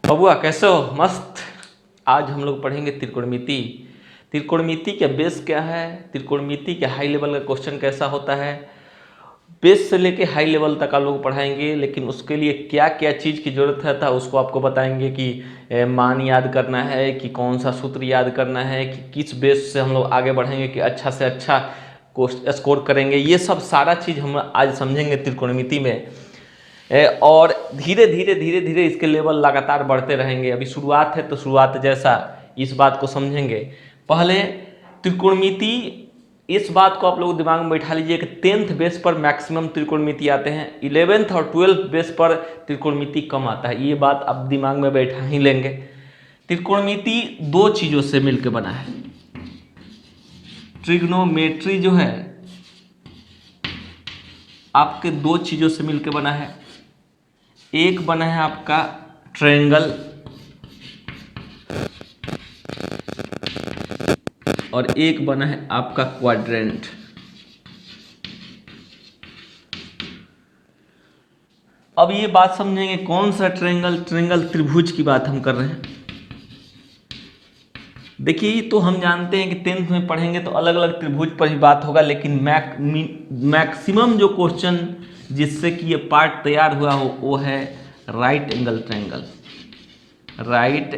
बबुआ कैसे हो? मस्त। आज हम लोग पढ़ेंगे त्रिकोणमिति। त्रिकोणमिति का बेस क्या है, त्रिकोणमिति के हाई लेवल का क्वेश्चन कैसा होता है, बेस से लेके हाई लेवल तक आप लोग पढ़ाएंगे। लेकिन उसके लिए क्या क्या चीज़ की ज़रूरत है था उसको आपको बताएंगे कि मान याद करना है कि कौन सा सूत्र याद करना है कि किस बेस से हम लोग आगे बढ़ेंगे कि अच्छा से अच्छा स्कोर करेंगे। ये सब सारा चीज़ हम आज समझेंगे त्रिकोणमिति में। और धीरे धीरे धीरे धीरे इसके लेवल लगातार बढ़ते रहेंगे। अभी शुरुआत है तो शुरुआत जैसा इस बात को समझेंगे। पहले त्रिकोणमिति, इस बात को आप लोग दिमाग में बैठा लीजिए कि 10th बेस पर मैक्सिमम त्रिकोणमिति आते हैं, 11th और 12th बेस पर त्रिकोणमिति कम आता है। ये बात आप दिमाग में बैठा ही लेंगे। त्रिकोणमिति दो चीज़ों से मिलकर बना है। ट्रिग्नोमेट्री जो है आपके दो चीज़ों से मिलकर बना है। एक बना है आपका ट्रायंगल और एक बना है आपका क्वाड्रेंट। अब ये बात समझेंगे कौन सा ट्रायंगल, ट्रायंगल त्रिभुज की बात हम कर रहे हैं। देखिए तो हम जानते हैं कि 10th में पढ़ेंगे तो अलग अलग त्रिभुज पर ही बात होगा, लेकिन मैक्सिमम जो क्वेश्चन जिससे कि ये पार्ट तैयार हुआ हो वो है right angle triangle. Right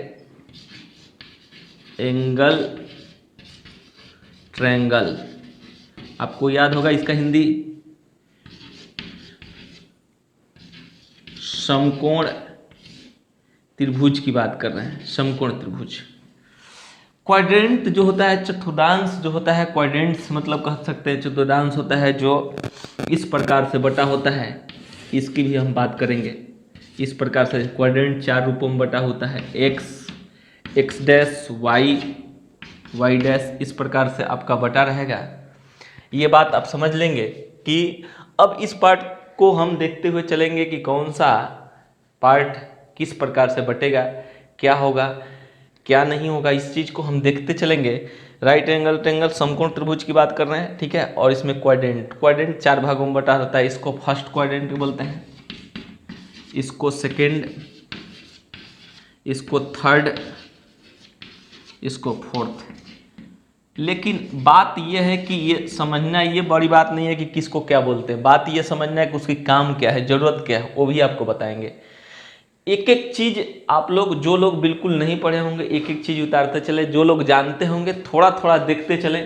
angle triangle आपको याद होगा इसका हिंदी समकोण त्रिभुज की बात कर रहे हैं, समकोण त्रिभुज। क्वाड्रेंट जो होता है, चतुर्थांश जो होता है, क्वाड्रेंट्स मतलब कह सकते हैं चतुर्थांश होता है जो इस प्रकार से बटा होता है। इसकी भी हम बात करेंगे। इस प्रकार से क्वाड्रेंट 4 रूपों में बटा होता है, एक्स डैश वाई डैश, इस प्रकार से आपका बटा रहेगा। ये बात आप समझ लेंगे कि अब इस पार्ट को हम देखते हुए चलेंगे कि कौन सा पार्ट किस प्रकार से बटेगा, क्या होगा क्या नहीं होगा, इस चीज़ को हम देखते चलेंगे। राइट एंगल ट्रायंगल समकोण त्रिभुज की बात कर रहे हैं, ठीक है। और इसमें क्वाड्रेंट 4 भागों में बटा होता है। इसको फर्स्ट क्वाड्रेंट बोलते हैं, इसको सेकेंड, इसको थर्ड, इसको फोर्थ। लेकिन बात यह है कि ये समझना, ये बड़ी बात नहीं है कि किसको क्या बोलते हैं, बात ये समझना है कि उसकी काम क्या है, ज़रूरत क्या है, वो भी आपको बताएंगे। एक एक चीज़ आप लोग, जो लोग बिल्कुल नहीं पढ़े होंगे एक एक चीज़ उतारते चले, जो लोग जानते होंगे थोड़ा थोड़ा देखते चले।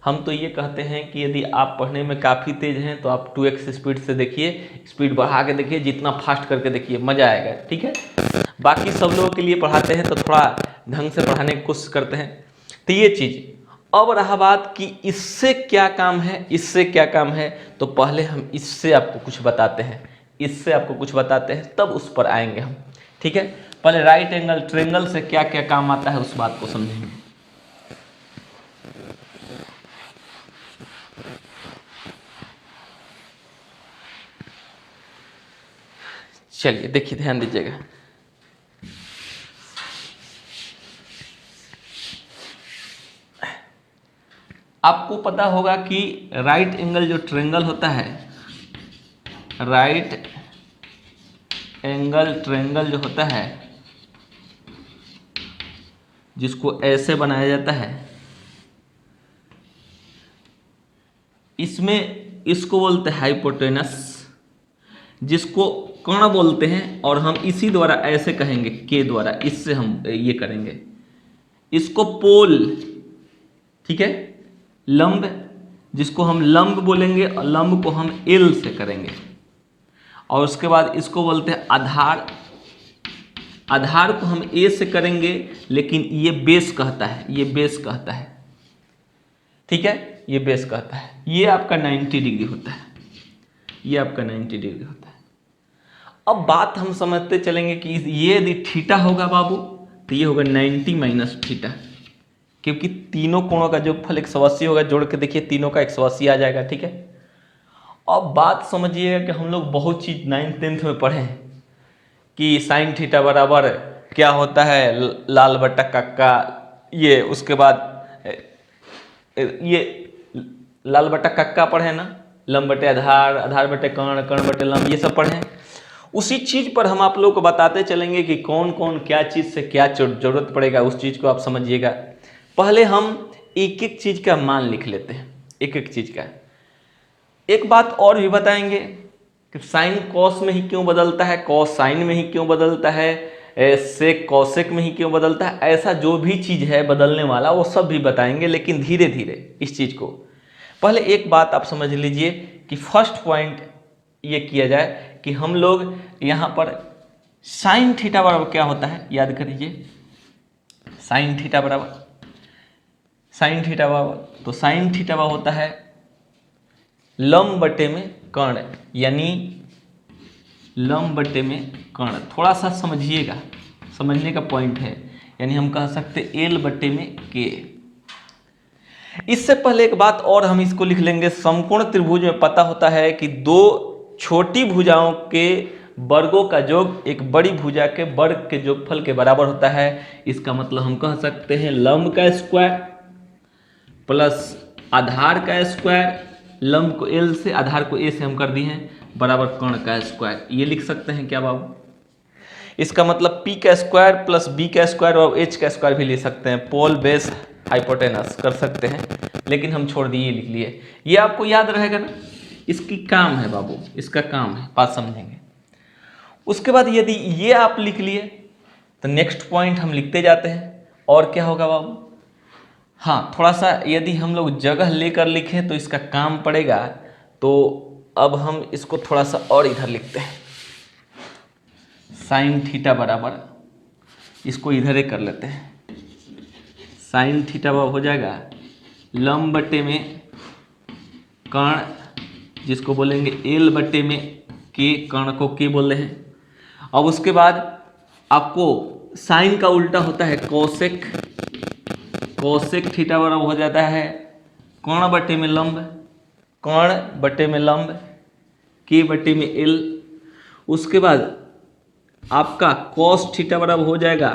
हम तो ये कहते हैं कि यदि आप पढ़ने में काफ़ी तेज़ हैं तो आप 2x स्पीड से देखिए, स्पीड बढ़ा के देखिए, जितना फास्ट करके देखिए मज़ा आएगा, ठीक है। बाकी सब लोगों के लिए पढ़ाते हैं तो थोड़ा ढंग से पढ़ाने की कोशिश करते हैं। तो ये चीज़। अब रहा बात कि इससे क्या काम है, इससे क्या काम है, तो पहले हम इससे आपको कुछ बताते हैं, इससे आपको कुछ बताते हैं, तब उस पर आएंगे हम, ठीक है। पहले राइट एंगल ट्रायंगल से क्या क्या काम आता है उस बात को समझेंगे। चलिए देखिए, ध्यान दीजिएगा। आपको पता होगा कि राइट एंगल जो ट्रायंगल होता है, राइट एंगल ट्रायंगल जो होता है, जिसको ऐसे बनाया जाता है, इसमें इसको बोलते हैं हाइपोटेनस, जिसको कर्ण बोलते हैं, और हम इसी द्वारा ऐसे कहेंगे के द्वारा, इससे हम ये करेंगे। इसको पोल, ठीक है, लंब, जिसको हम लंब बोलेंगे, और लंब को हम एल से करेंगे। और उसके बाद इसको बोलते हैं आधार, आधार को हम ए से करेंगे, लेकिन ये बेस कहता है, ये बेस कहता है, ठीक है, ये बेस कहता है। ये आपका 90 डिग्री होता है, ये आपका 90 डिग्री होता है। अब बात हम समझते चलेंगे कि ये यदि थीटा होगा बाबू तो ये होगा 90 माइनस थीटा, क्योंकि तीनों कोणों का जोगफल 180 होगा। जोड़ के देखिए तीनों का 180 आ जाएगा, ठीक है। अब बात समझिएगा कि हम लोग बहुत चीज़ 9th 10th में पढ़े हैं कि साइन थीटा बराबर क्या होता है, लाल बट्टा कक्का, ये उसके बाद ये लाल बट्टा कक्का पढ़े ना, लंब बटे आधार, आधार बटे कर्ण, कर्ण बटे लंब, ये सब पढ़े। उसी चीज पर हम आप लोगों को बताते चलेंगे कि कौन कौन क्या चीज से क्या जरूरत पड़ेगा, उस चीज को आप समझिएगा। पहले हम एक एक चीज का मान लिख लेते हैं, एक एक चीज का। एक बात और भी बताएंगे कि साइन कॉस में ही क्यों बदलता है, कॉस साइन में ही क्यों बदलता है, सेक कॉसेक में ही क्यों बदलता है। ऐसा जो भी चीज है बदलने वाला वो सब भी बताएंगे, लेकिन धीरे धीरे इस चीज को। पहले एक बात आप समझ लीजिए कि फर्स्ट पॉइंट ये किया जाए कि हम लोग यहाँ पर साइन थीटा बराबर क्या होता है, याद करिए। साइन थीटा बराबर तो साइन थीटा बराबर होता है लंब बटे में कर्ण, यानी लंब बटे में कर्ण। थोड़ा सा समझिएगा, समझने का पॉइंट है, यानी हम कह सकते एल बटे में के। इससे पहले एक बात और हम इसको लिख लेंगे, समकोण त्रिभुज में पता होता है कि दो छोटी भुजाओं के वर्गों का योग एक बड़ी भुजा के वर्ग के योगफल के बराबर होता है। इसका मतलब हम कह सकते हैं लंब का स्क्वायर प्लस आधार का स्क्वायर, लंब को एल से आधार को ए से हम कर दिए हैं, बराबर कर्ण का स्क्वायर। ये लिख सकते हैं क्या बाबू? इसका मतलब पी का स्क्वायर प्लस बी का स्क्वायर और एच का स्क्वायर भी ले सकते हैं, पोल बेस हाइपोटेनस कर सकते हैं, लेकिन हम छोड़ दिए, लिख लिए। ये आपको याद रहेगा ना, इसकी काम है बाबू, इसका काम है, बात समझेंगे। उसके बाद यदि ये आप लिख लिए तो नेक्स्ट पॉइंट हम लिखते जाते हैं। और क्या होगा बाबू? हाँ, थोड़ा सा यदि हम लोग जगह लेकर लिखें तो इसका काम पड़ेगा, तो अब हम इसको थोड़ा सा और इधर लिखते हैं। साइन थीटा बराबर, इसको इधर ही कर लेते हैं, साइन थीटा बराबर हो जाएगा लंब बटे में कर्ण, जिसको बोलेंगे एल बटे में के, कर्ण को के बोल रहे हैं। अब उसके बाद आपको साइन का उल्टा होता है कोसेक, कोसेक थीटा बराबर हो जाता है कर्ण बटे में लंब, कर्ण बटे में लंब, के बटे में एल। उसके बाद आपका कॉस थीटा बराबर हो जाएगा,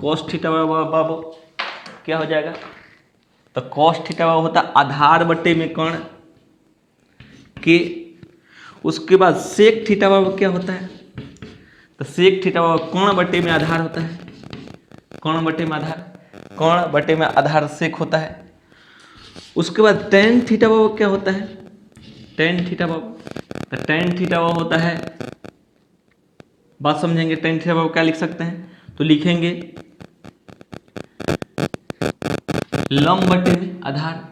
कॉस थीटा बराबर क्या हो जाएगा? तो कॉस थीटा बराबर होता है आधार बटे में कर्ण के। उसके बाद सेक थीटा बराबर क्या होता है? तो सेक थीटा बराबर कर्ण बटे में आधार होता है, कर्ण बटे में आधार, कर्ण बटे में आधार सेक होता है। उसके बाद टेन थीटा बराबर क्या होता है? टेन थीटा बराबर, तो टेन थीटा बराबर होता है, बात समझेंगे, टेन थीटा बराबर क्या लिख सकते हैं? तो लिखेंगे लंब बटे में आधार,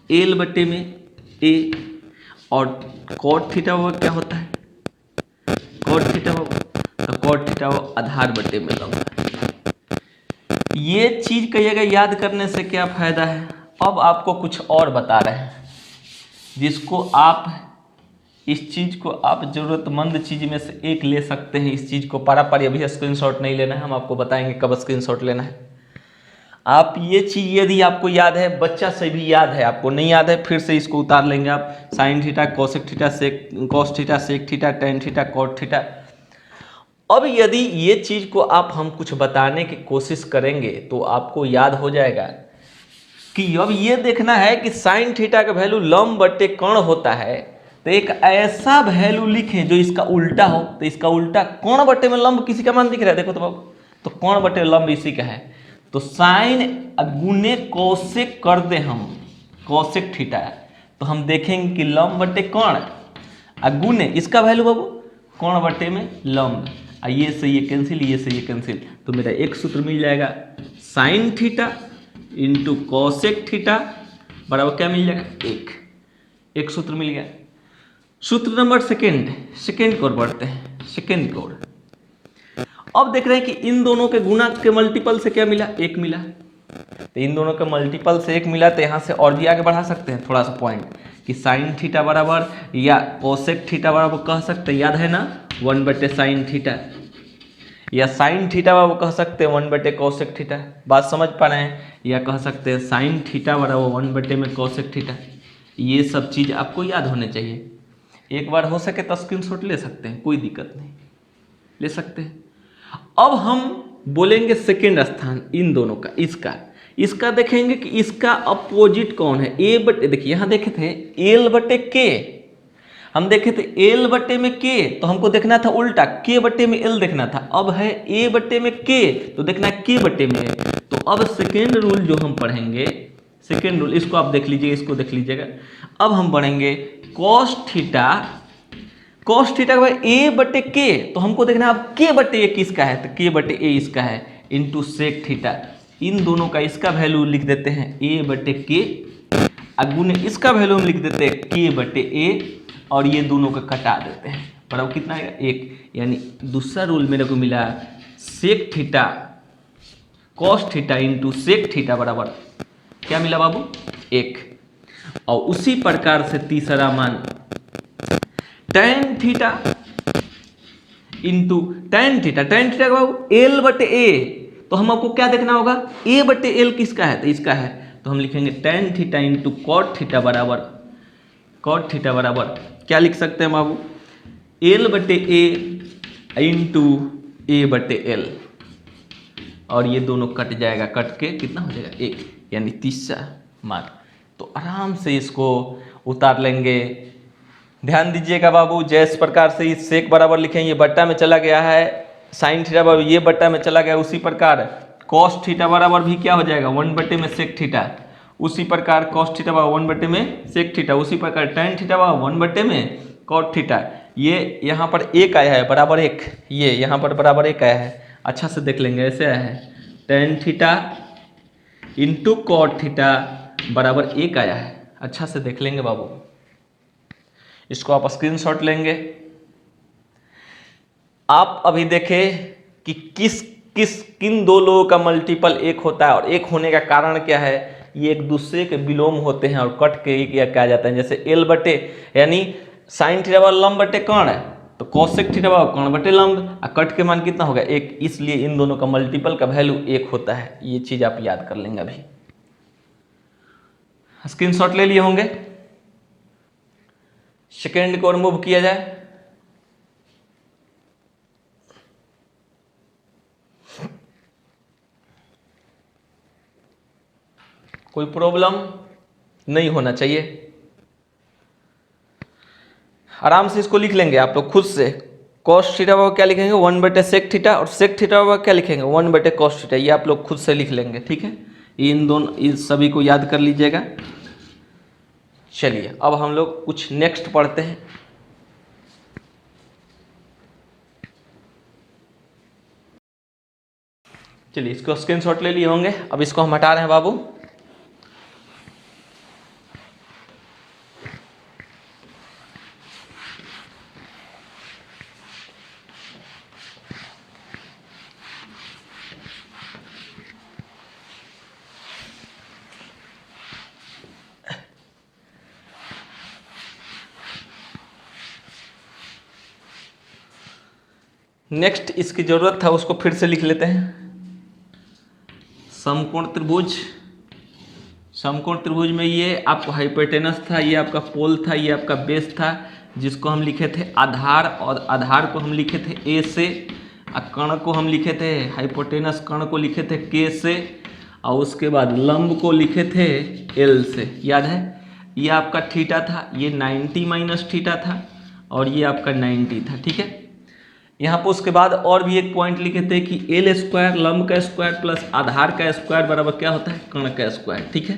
एल बटे में ए, और कॉट थीटा बराबर क्या होता है? कॉट थीटा बराबर, तो कॉट थीटा बराबर आधार बटे में लंब। ये चीज कहिएगा, याद करने से क्या फायदा है। अब आपको कुछ और बता रहे हैं, जिसको आप, इस चीज को आप जरूरतमंद चीज में से एक ले सकते हैं। इस चीज को पारा-पारी अभी स्क्रीनशॉट नहीं लेना है, हम आपको बताएंगे कब स्क्रीनशॉट लेना है। आप ये चीज यदि आपको याद है, बच्चा से भी याद है, आपको नहीं याद है फिर से इसको उतार लेंगे आप। Sine theta, cosec theta, sec, cos theta, sec theta, tan theta, cot theta. अब यदि ये चीज को आप हम कुछ बताने की कोशिश करेंगे तो आपको याद हो जाएगा कि अब ये देखना है कि साइन थीटा का वैल्यू लंब बटे कर्ण होता है, तो एक ऐसा वैल्यू लिखें जो इसका उल्टा हो। तो इसका उल्टा कर्ण बटे में लंब किसी का मान दिख रहा है, देखो तो बाबू, तो कर्ण बटे लंब इसी का है। तो साइन गुने कोसेक कर दे हम, कोसेक थीटा, तो हम देखेंगे कि लंब बटे कर्ण अगुने इसका वैल्यू बाबू कर्ण बटे में लंब, ये से ये कैंसिल, ये से ये कैंसिल, तो मेरा एक सूत्र मिल जाएगा, sine theta into cosec theta बराबर क्या मिल जाएगा? एक सूत्र मिल गया। सूत्र नंबर सेकेंड कोड बढ़ते हैं, सेकेंड कोड। अब देख रहे हैं कि इन दोनों के गुणा के मल्टीपल से क्या मिला? एक मिला। तो इन दोनों के मल्टीपल से एक मिला, तो यहाँ से और भी आगे बढ़ा सकते हैं थोड़ा सा पॉइंट कि साइन थीटा बराबर या कोसेक थीटा बराबर कह सकते हैं, याद है ना, 1 बटे साइन थीटा, या साइन थीटा बराबर कह सकते हैं 1 बटे कोसेक थीटा, बात समझ पा रहे हैं, या कह सकते हैं साइन थीटा बराबर 1 बटे में कोसेक थीटा। ये सब चीज़ आपको याद होने चाहिए। एक बार हो सके तो स्क्रीनशॉट ले सकते हैं, कोई दिक्कत नहीं, ले सकते हैं। अब हम बोलेंगे सेकेंड स्थान इन दोनों का, इसका देखेंगे कि इसका अपोजिट कौन है? ए बटे, देखिए यहाँ देखे थे एल बटे के, हम देखे थे एल बट्टे में के, तो हमको देखना था उल्टा, के बट्टे में एल देखना था। अब है ए बट्टे में के, तो देखना है के बट्टे में ए। तो अब सेकेंड रूल जो हम पढ़ेंगे, सेकेंड रूल, इसको आप देख लीजिए, इसको देख लीजिएगा। अब हम पढ़ेंगे कॉस थीटा, कॉस थीटा का ए बट्टे के, तो हमको देखना है अब के बट्टे ए किसका है, तो के बट्टे ए इसका है, इंटू सेक थीटा। इन दोनों का इसका वैल्यू लिख देते हैं ए बट्टे के, अगुने इसका वैल्यू हम लिख देते हैं के बट्टे ए, और ये दोनों का कटा देते हैं, बराबर कितना आएगा 1। यानी दूसरा रूल मेरे को मिला sec theta cos theta into sec theta बराबर क्या मिला बाबू 1। और उसी प्रकार से तीसरा मान tan theta into tan theta, tan theta बाबू एल बटे ए, तो हम आपको क्या देखना होगा ए बटे एल किसका है, तो इसका है, तो हम लिखेंगे tan theta into cot theta बराबर, कॉट थीटा बराबर क्या लिख सकते हैं बाबू एल बटे ए इंटू ए बटे एल, और ये दोनों कट जाएगा, कट के कितना हो जाएगा 1, यानी तीसरा मान। तो आराम से इसको उतार लेंगे। ध्यान दीजिएगा बाबू, जिस प्रकार से इस सेक बराबर लिखें, ये बट्टा में चला गया है, साइन थीटा बराबर ये बट्टा में चला गया, उसी प्रकार कॉस थीटा बराबर भी क्या हो जाएगा 1 बट्टे में सेक थीटा, उसी प्रकार कॉस थीटा बराबर 1 बट्टे में सेक थीटा, उसी प्रकार tan थीटा बराबर 1 बट्टे में कॉट थीटा। ये यहाँ पर 1 आया है बराबर 1, ये यहाँ पर बराबर 1 आया है, अच्छा से देख लेंगे, ऐसे आया है tan theta into cot theta बराबर 1 आया है, अच्छा से देख लेंगे बाबू। इसको आप स्क्रीनशॉट लेंगे। आप अभी देखें कि किन दो लोगों का मल्टीपल 1 होता है, और 1 होने का कारण क्या है, ये एक दूसरे के विलोम होते हैं और कट के क्या कहा जाता है, जैसे एल बटे यानी साइन थीटा बराबर लंब बटे कर्ण है, तो कोसेक थीटा बराबर कर्ण बटे लंब, और कट के मान कितना होगा 1, इसलिए इन दोनों का मल्टीपल का वैल्यू 1 होता है। ये चीज आप याद कर लेंगे। अभी स्क्रीनशॉट ले लिए होंगे। सेकेंड को रिमूव किया जाए, कोई प्रॉब्लम नहीं होना चाहिए, आराम से इसको लिख लेंगे आप लोग खुद से। कॉस थीटा बराबर क्या लिखेंगे 1 बटे सेक थीटा, और सेक थीटा बराबर क्या लिखेंगे 1 बटे कॉस थीटा, ये आप लोग खुद से लिख लेंगे, ठीक है। इन दोनों इस सभी को याद कर लीजिएगा। चलिए अब हम लोग कुछ नेक्स्ट पढ़ते हैं। चलिए इसको स्क्रीनशॉट ले लिए होंगे। अब इसको हम हटा रहे हैं बाबू। नेक्स्ट इसकी जरूरत था उसको फिर से लिख लेते हैं। समकोण त्रिभुज, समकोण त्रिभुज में ये आपका हाइपोटेनस था, ये आपका पोल था, ये आपका बेस था, जिसको हम लिखे थे आधार, और आधार को हम लिखे थे ए से, और कर्ण को हम लिखे थे हाइपोटेनस कर्ण को लिखे थे के से, और उसके बाद लंब को लिखे थे एल से। याद है ये आपका थीटा था, ये 90 माइनस थीटा था, और ये आपका 90 था, ठीक है। यहाँ पर उसके बाद और भी एक पॉइंट लिखे थे कि एल स्क्वायर लंब का स्क्वायर प्लस आधार का स्क्वायर बराबर क्या होता है कर्ण का स्क्वायर, ठीक है।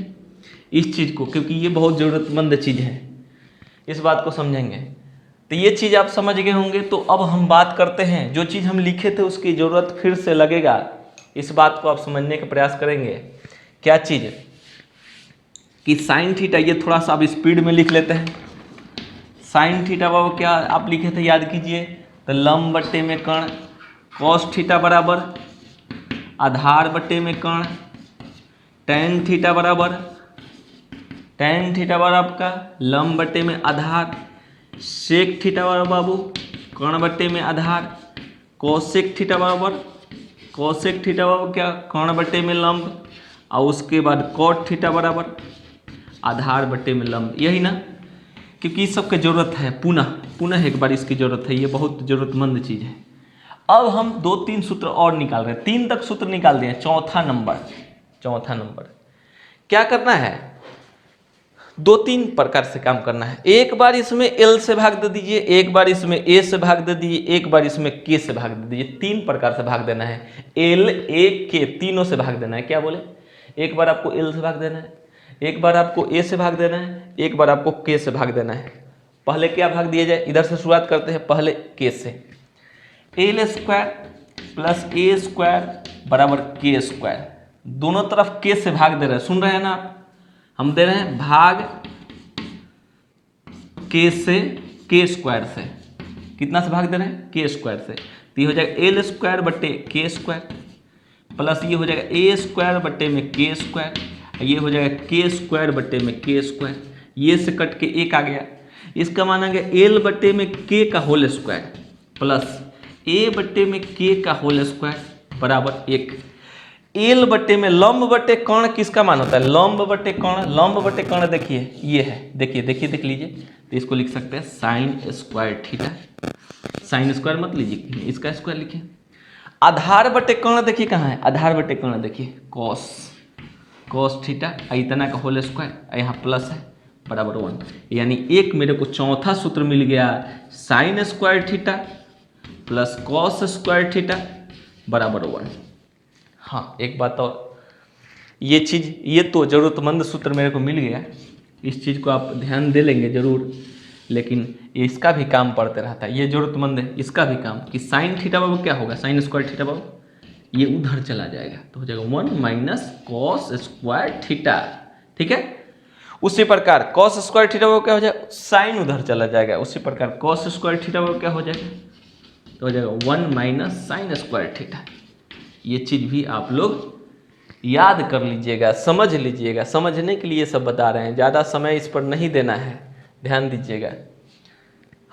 इस चीज़ को, क्योंकि ये बहुत ज़रूरतमंद चीज़ है, इस बात को समझेंगे। तो ये चीज़ आप समझ गए होंगे। तो अब हम बात करते हैं, जो चीज़ हम लिखे थे उसकी ज़रूरत फिर से लगेगा, इस बात को आप समझने का प्रयास करेंगे। क्या चीज़ कि साइन थीटा, ये थोड़ा सा आप स्पीड में लिख लेते हैं। साइन थीटा बाबू क्या आप लिखे थे याद कीजिए, तो लंब बट्टे में कर्ण, कॉस थीटा बराबर आधार बट्टे में कर्ण, tan थीटा बराबर आपका लंब बट्टे में आधार, सेक थीटा बराबर बाबू कर्ण बट्टे में आधार, कोसेक थीटा बराबर क्या कर्ण बट्टे में लंब, और उसके बाद कॉट थीटा बराबर आधार बट्टे में लंब। यही ना, क्योंकि इस सब की जरूरत है, पुनः एक बार इसकी जरूरत है, ये बहुत जरूरतमंद चीज़ है। अब हम 2-3 सूत्र और निकाल रहे हैं, 3 तक सूत्र निकाल दिए। चौथा नंबर क्या करना है, दो तीन प्रकार से काम करना है। एक बार इसमें एल से भाग दे दीजिए, एक बार इसमें ए से भाग दे दीजिए, एक बार इसमें के से भाग दे दीजिए। तीन प्रकार से भाग देना है, एल ए के तीनों से भाग देना है। क्या बोले? एक बार आपको एल से भाग देना है, एक बार आपको ए से भाग देना है, एक बार आपको के से भाग देना है। पहले क्या भाग दिया जाए? इधर से शुरुआत करते हैं, पहले के से। एल स्क्वायर प्लस ए स्क्वायर बराबर के स्क्वायर, दोनों तरफ के से भाग दे रहे हैं, सुन रहे हैं ना आप? हम दे रहे हैं भाग के से के स्क्वायर से। कितना से भाग दे रहे हैं? के स्क्वायर से। तो ये हो जाएगा एल स्क्वायर बट्टे के स्क्वायर प्लस ये हो जाएगा ए स्क्वायर बट्टे में के स्क्वायर, ये हो जाएगा के स्क्वायर बट्टे में के स्क्वायर। ये से कट के एक आ गया, इसका मान आ गया एल बट्टे में के का होल स्क्वायर प्लस ए बट्टे में के का होल स्क्वायर बराबर एक। एल बट्टे में लंब बट्टे कर्ण किसका मान होता है? लंब बट्टे कर्ण। लंब बट्टे कर्ण देखिए ये है, देखिए देखिए देख लीजिए। तो इसको लिख सकते हैं sign square theta. Sine square मत लीजिए, इसका स्क्वायर लिखिए। आधार बट्टे कर्ण देखिए कहाँ है? आधार बट्टे कर्ण देखिए कॉस, कॉस थीटा, इतना का होल स्क्वायर, यहाँ प्लस है बराबर 1। यानी एक मेरे को चौथा सूत्र मिल गया, sign square theta plus cos square theta बराबर 1। हाँ एक बात और, ये चीज़, ये तो जरूरतमंद सूत्र मेरे को मिल गया, इस चीज़ को आप ध्यान दे लेंगे जरूर, लेकिन इसका भी काम पड़ते रहता है, ये जरूरतमंद है इसका भी काम। कि साइन थीटा बाबू क्या होगा? साइन स्क्वायर थीटा बाबू ये उधर चला जाएगा, तो हो जाएगा 1 माइनस कॉस स्क्वायर थीटा। ठीक है, उसी प्रकार कॉस स्क्वायर थीटा बाबू क्या हो जाएगा? साइन उधर चला जाएगा। उसी प्रकार कॉस स्क्वायर थीटा बाबू क्या हो जाएगा? तो हो जाएगा 1 माइनस साइन स्क्वायर थीटा। ये चीज़ भी आप लोग याद कर लीजिएगा, समझ लीजिएगा। समझने के लिए सब बता रहे हैं, ज़्यादा समय इस पर नहीं देना है, ध्यान दीजिएगा।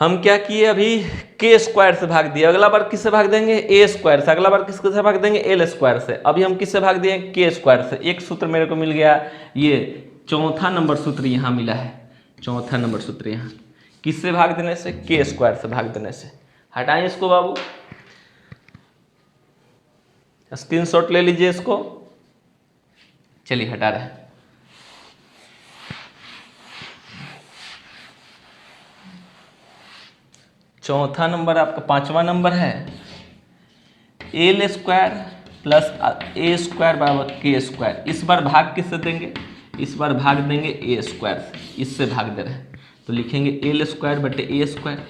हम क्या किए? अभी के स्क्वायर से भाग दिए, अगला बार किससे भाग देंगे? ए स्क्वायर से। अगला बार किससे भाग देंगे? एल स्क्वायर से। अभी हम किससे भाग दिए? के स्क्वायर से। एक सूत्र मेरे को मिल गया, ये चौथा नंबर सूत्र यहाँ मिला है। चौथा नंबर सूत्र यहाँ किससे भाग देने से? के स्क्वायर से भाग देने से। हटाएं इसको बाबू, स्क्रीनशॉट ले लीजिए इसको। चलिए हटा रहे हैं। चौथा नंबर आपका पांचवा नंबर है, एल स्क्वायर प्लस ए स्क्वायर बराबर के स्क्वायर। इस बार भाग किससे देंगे? इस बार भाग देंगे ए स्क्वायर से, इससे भाग दे रहे हैं तो लिखेंगे एल स्क्वायर बटे ए स्क्वायर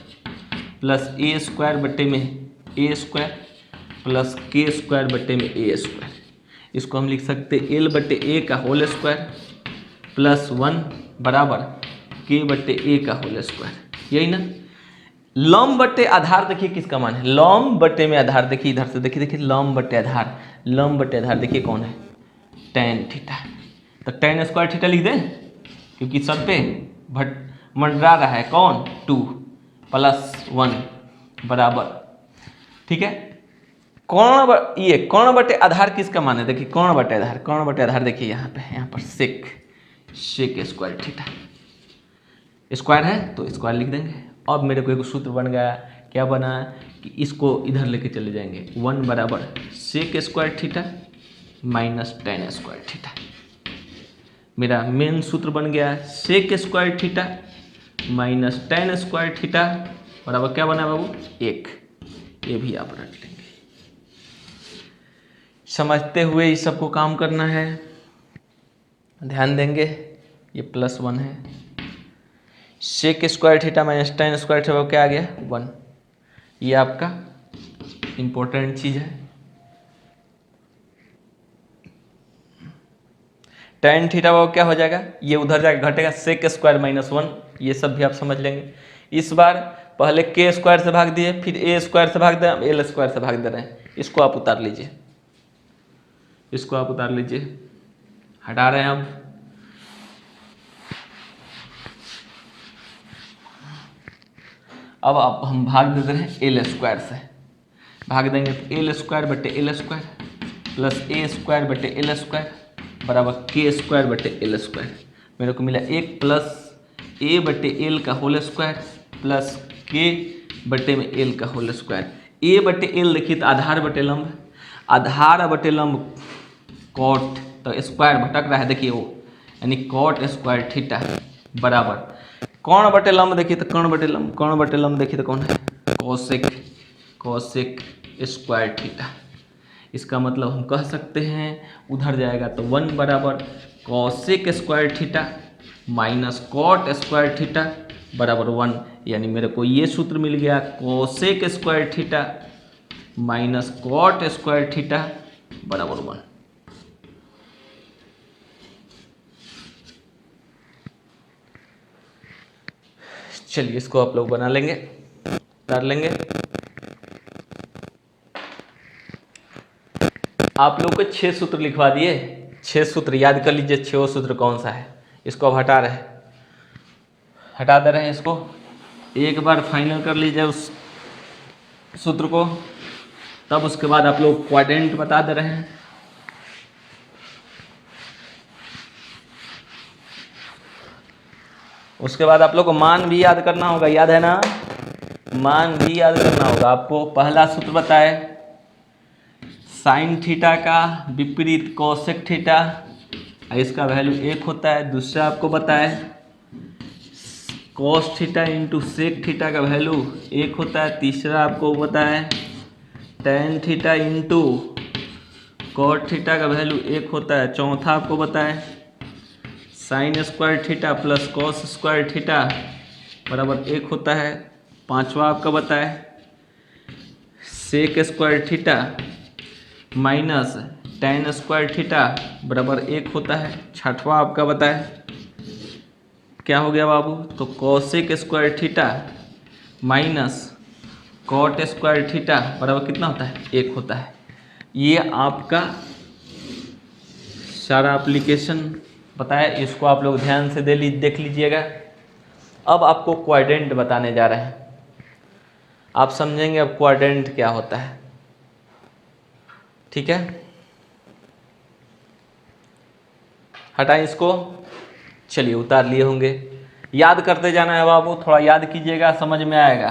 प्लस ए स्क्वायर बटे में ए स्क्वायर प्लस के स्क्वायर बटे में ए स्क्वायर। इसको हम लिख सकते हैं एल बटे ए का होल स्क्वायर प्लस 1 बराबर के बटे ए का होल स्क्वायर। यही ना। लंब बटे आधार देखिए किसका मान है? लंब बटे में आधार देखिए, इधर से देखिए, देखिए लंब बटे आधार, लंब बटे आधार देखिए कौन है? tan theta. तो tan स्क्वायर थीटा लिख दें, क्योंकि सब पे मंडरा रहा है कौन? 2 प्लस 1 बराबर। ठीक है, ये कौन बटे आधार किसका मान है? देखिए कौन बटे आधार, कौन बटे आधार देखिए यहाँ पे, यहाँ पर सेक स्क्वायर थीटा। स्क्वायर है तो स्क्वायर लिख देंगे। अब मेरे को एक सूत्र बन गया, क्या बना कि इसको इधर लेके चले जाएंगे, 1 बराबर sec square theta minus tan square theta. मेरा मेन सूत्र बन गया sec square theta minus tan square theta बराबर क्या बना बाबू? 1। ये भी आप रख लेंगे। समझते हुए इस सबको काम करना है, ध्यान देंगे। ये प्लस 1 है, sec square theta minus tan square theta क्या आ गया? 1। ये आपका इंपॉर्टेंट चीज़ है। tan थीटा वो क्या हो जाएगा? ये उधर जाकर घटेगा, सेक स्क्वायर माइनस 1। ये सब भी आप समझ लेंगे। इस बार पहले के स्क्वायर से भाग दिए, फिर ए स्क्वायर से भाग दे, एल स्क्वायर से भाग दे रहे हैं। इसको आप उतार लीजिए, इसको आप उतार लीजिए, हटा रहे हैं अब आप हम भाग दे रहे हैं एल स्क्वायर से। भाग देंगे तो एल स्क्वायर बटे एल स्क्वायर प्लस ए स्क्वायर बटे एल स्क्वायर बराबर के स्क्वायर बटे एल स्क्वायर। मेरे को मिला 1 प्लस ए बटे एल का होल स्क्वायर प्लस के बटे में एल का होल स्क्वायर। ए बटे एल देखिए तो आधार बटे लंब, आधार बटे लंब कॉट, तो स्क्वायर भटक रहा है देखिए वो, यानी कॉट स्क्वायर थीटा बराबर कौन बटे लंब देखिए तो कौन बटे लंब देखिए तो कौन है, कोसेक स्क्वायर थीटा। इसका मतलब हम कह सकते हैं उधर जाएगा तो 1 बराबर cosec square theta minus cot square theta बराबर 1। यानी मेरे को ये सूत्र मिल गया, cosec square theta minus cot square theta बराबर 1। चलिए इसको आप लोग बना लेंगे, कर लेंगे। आप लोग को 6 सूत्र लिखवा दिए, 6 सूत्र याद कर लीजिए। 6 सूत्र कौन सा है, इसको अब हटा दे रहे हैं इसको। एक बार फाइनल कर लीजिए उस सूत्र को, तब उसके बाद आप लोग क्वाड्रेंट बता दे रहे हैं। उसके बाद आप लोग को मान भी याद करना होगा, याद है ना, मान भी याद करना होगा आपको। पहला सूत्र बताए साइन थीटा का विपरीत कोसेक थीटा, इसका वैल्यू 1 होता है। दूसरा आपको बताए cos theta into sec theta का वैल्यू 1 होता है। तीसरा आपको बताए tan theta into cot theta का वैल्यू 1 होता है। चौथा आपको बताए sine square theta plus cos square theta बराबर 1 होता है। पांचवा आपका बताए sec square theta minus tan square theta बराबर 1 होता है। छठवा आपका बताए क्या हो गया बाबू, तो cosec square theta minus cot square theta बराबर कितना होता है, 1 होता है। ये आपका सारा एप्लीकेशन बताया, इसको आप लोग ध्यान से देख लीजिएगा। अब आपको क्वाड्रेंट बताने जा रहे हैं, आप समझेंगे अब क्वाड्रेंट क्या होता है। ठीक है, हटाएं इसको। चलिए उतार लिए होंगे, याद करते जाना है बाबू, थोड़ा याद कीजिएगा, समझ में आएगा।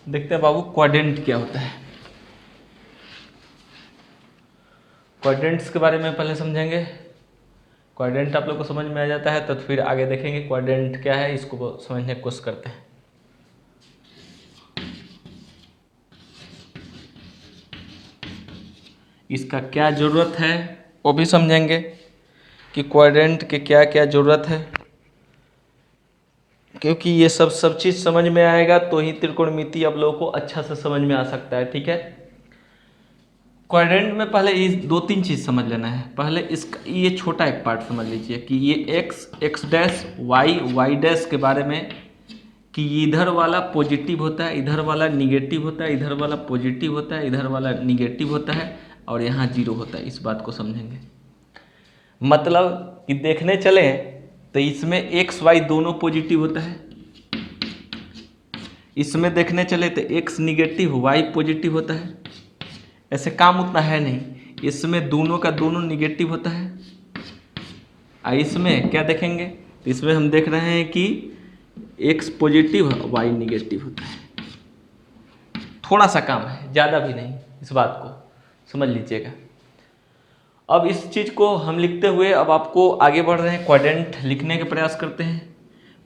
देखते हैं बाबू क्वाड्रेंट क्या होता है। क्वाड्रेंट्स के बारे में पहले समझेंगे। क्वाड्रेंट आप लोग को समझ में आ जाता है तो फिर आगे देखेंगे क्वाड्रेंट क्या है, इसको समझने की कोशिश करते हैं। इसका क्या ज़रूरत है वो भी समझेंगे कि क्वाड्रेंट के क्या क्या ज़रूरत है, क्योंकि ये सब चीज़ समझ में आएगा तो ही त्रिकोणमिति आप लोगों को अच्छा से समझ में आ सकता है। ठीक है, क्वाड्रेंट में पहले ये 2-3 चीज़ समझ लेना है। पहले इसका ये छोटा एक पार्ट समझ लीजिए कि ये एक्स डैश वाई डैश के बारे में, कि इधर वाला पॉजिटिव होता है, इधर वाला निगेटिव होता है, इधर वाला पॉजिटिव होता है, इधर वाला निगेटिव होता है और यहाँ 0 होता है। इस बात को समझेंगे, मतलब कि देखने चले तो इसमें एक्स वाई दोनों पॉजिटिव होता है, इसमें देखने चले तो एक्स निगेटिव वाई पॉजिटिव होता है। ऐसे काम उतना है नहीं, इसमें दोनों का दोनों निगेटिव होता है। इसमें क्या देखेंगे तो इसमें हम देख रहे हैं कि एक्स पॉजिटिव वाई निगेटिव होता है। थोड़ा सा काम है, ज़्यादा भी नहीं, इस बात को समझ लीजिएगा। अब इस चीज़ को हम लिखते हुए अब आपको आगे बढ़ रहे हैं, क्वाड्रेंट लिखने के प्रयास करते हैं।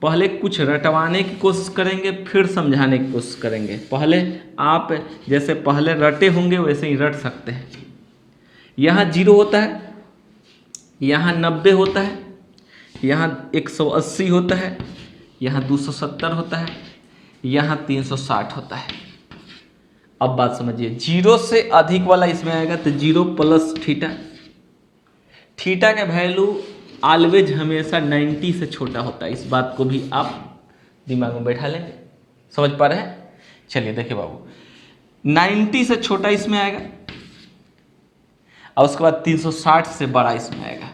पहले कुछ रटवाने की कोशिश करेंगे, फिर समझाने की कोशिश करेंगे। पहले आप जैसे पहले रटे होंगे वैसे ही रट सकते हैं। यहाँ 0 होता है, यहाँ 90 होता है, यहाँ 180 होता है, यहाँ 270 होता है, यहाँ 360 होता है। अब बात समझिए, 0 से अधिक वाला इसमें आएगा तो 0 प्लस थीटा। थीटा का वैल्यू ऑलवेज हमेशा 90 से छोटा होता है। इस बात को भी आप दिमाग में बैठा लेंगे, समझ पा रहे हैं। चलिए देखिए बाबू, 90 से छोटा इसमें आएगा और उसके बाद 360 से बड़ा इसमें आएगा।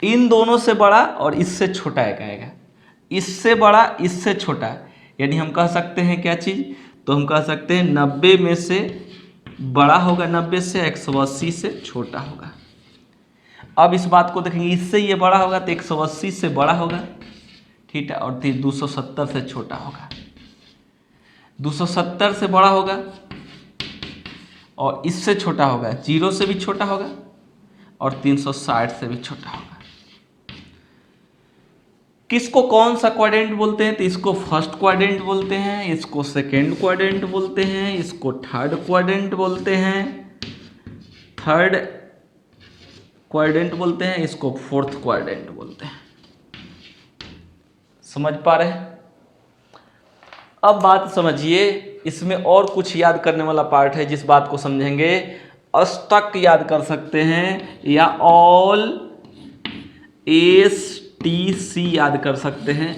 इन दोनों से बड़ा और इससे छोटा एक आएगा, इससे बड़ा इससे छोटा, यानी हम कह सकते हैं क्या चीज़, तो हम कह सकते हैं 90 में से बड़ा होगा 90 से, 180 से छोटा होगा। अब इस बात को देखेंगे, इससे ये बड़ा होगा तो 180 से बड़ा होगा, ठीक है, और 270 से छोटा होगा। 270 से बड़ा होगा और इससे छोटा होगा, 0 से भी छोटा होगा और 360 से भी छोटा होगा। किसको कौन सा क्वाड्रेंट बोलते हैं? तो इसको फर्स्ट क्वाड्रेंट बोलते हैं, इसको सेकेंड क्वाड्रेंट बोलते हैं, इसको थर्ड क्वाड्रेंट बोलते हैं, थर्ड क्वाड्रेंट बोलते हैं, इसको फोर्थ क्वाड्रेंट बोलते हैं। समझ पा रहे हैं? अब बात समझिए, इसमें और कुछ याद करने वाला पार्ट है, जिस बात को समझेंगे अष्टक याद कर सकते हैं या ऑल STC याद कर सकते हैं।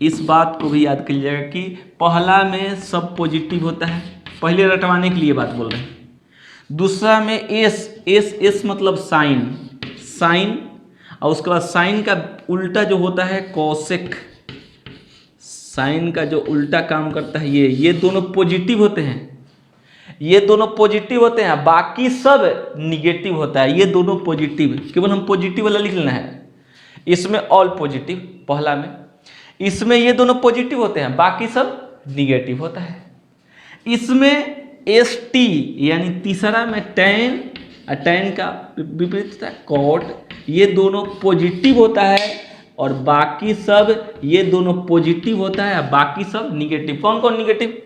इस बात को भी याद कर लीजिएगा कि पहला में सब पॉजिटिव होता है, पहले रटवाने के लिए बात बोल रहे हैं। दूसरा में एस मतलब साइन, और उसके बाद साइन का उल्टा जो होता है कोसेक, साइन का जो उल्टा काम करता है ये दोनों पॉजिटिव होते हैं, ये दोनों पॉजिटिव होते हैं, बाकी सब निगेटिव होता है। ये दोनों पॉजिटिव, केवल हम पॉजिटिव वाला लिख लेना है। इसमें ऑल पॉजिटिव पहला में, इसमें ये दोनों पॉजिटिव होते हैं, बाकी सब निगेटिव होता है। इसमें ST यानी तीसरा में टैन का विपरीत होता है कॉट, ये दोनों पॉजिटिव होता है और बाकी सब ये दोनों पॉजिटिव होता है, बाकी सब निगेटिव। कौन कौन निगेटिव?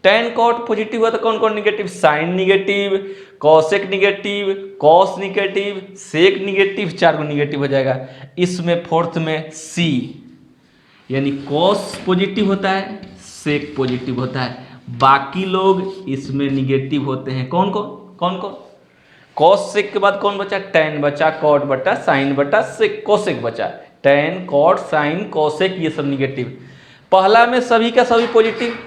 टैन कॉट पॉजिटिव होता है, कौन कौन negative? Sine negative, cosec negative, cos negative, sec negative, 4 को निगेटिव हो जाएगा। इसमें फोर्थ में C यानी कॉस पॉजिटिव होता है, सेक पॉजिटिव होता है, बाकी लोग इसमें निगेटिव होते हैं। कौन कौन? कॉस सेक के बाद कौन बचा? टैन बचा, कॉट बचा, साइन बचा, सेक, कोसेक बचा। टैन, कॉट, साइन, कोसेक ये सब निगेटिव। पहला में सभी का सभी पॉजिटिव,